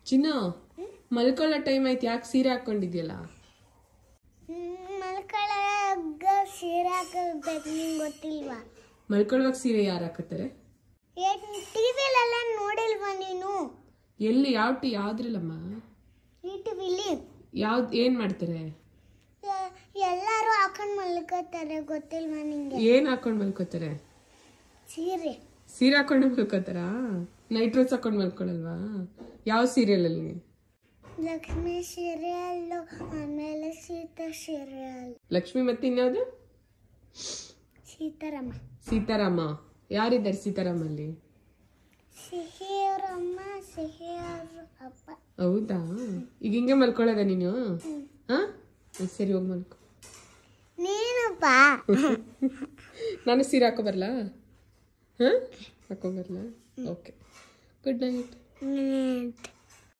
ಚಿನ್ನ ಮಲ್ಕೊಳ್ಳೋ ಟೈಮ್ ಆಯ್ತು, ಯಾಕೆ ಸೀರೆ ಹಾಕೊಂಡಿದ್ಯಲ್ಲ? ಮಲ್ಕೊಳ್ಳೋವಾಗ ಸೀರೆ ಹಾಕಬೇಕು, ನಿಂಗೆ ಗೊತ್ತಿಲ್ವಾ? ಮಲ್ಕೊಳ್ಳುವಾಗ ಸೀರೆ ಯಾರು ಹಾಕತ್ತಾರೆ? ಟಿವಿಲೆಲ್ಲ ನೋಡಿಲ್ವಾ ನೀನು? ಎಲ್ಲಿ? ಯಾವ್ದ್ರಲ್ಲಮ್ಮ? ಈ ಟಿವಿಲಿ ಏನ್ ಮಾಡ್ತಾರೆ? ಎಲ್ಲರೂ ಹಾಕೊಂಡು ಮಲ್ಕೋತಾರೆ, ಗೊತ್ತಿಲ್ವಾ ನಿಂಗೆ? ಏನ್ ಹಾಕೊಂಡ್ ಮಲ್ಕೋತಾರೆ? ಸೀರೆ. ಸೀರೆ ಹಾಕೊಂಡು ಮಲ್ಕೋತಾರಾ? ನೈಟ್ ಡ್ರೆಸ್ ಹಾಕೊಂಡ್ ಮಲ್ಕೊಳಲ್ವಾ? ಯಾವ ಸೀರಿಯಲ್ ಅಲ್ಲಿ? ಲಕ್ಷ್ಮಿ ಸೀರಿಯಲ್, ಆಮೇಲೆ ಸೀತಾ ಸೀರಿಯಲ್. ಲಕ್ಷ್ಮಿ ಮತ್ತೆ ಇನ್ಯಾವುದು? ಸೀತಾರಾಮ. ಸೀತಾರಾಮ. ಯಾರಿದ್ದಾರೆ ಸೀತಾರಾಮ ಅಲ್ಲಿ? ಸಿಹಿರಮ್ಮ, ಸಿಹಿಯರು ಅಪ್ಪ. ಹೌದಾ? ಈಗ ಹಿಂಗೆ ಮಲ್ಕೊಳ್ಳೋದ ನೀನು? ಹಾ, ಸರಿ, ಹೋಗಿ ಮಲ್ಕೊ. ನೀನಪ್ಪ. ನಾನು ಸೀರೆ ಹಾಕೋ ಬರ್ಲಾ? ಹಾ, ಹಾಕೋ ಬರ್ಲಾ? Okay, good night.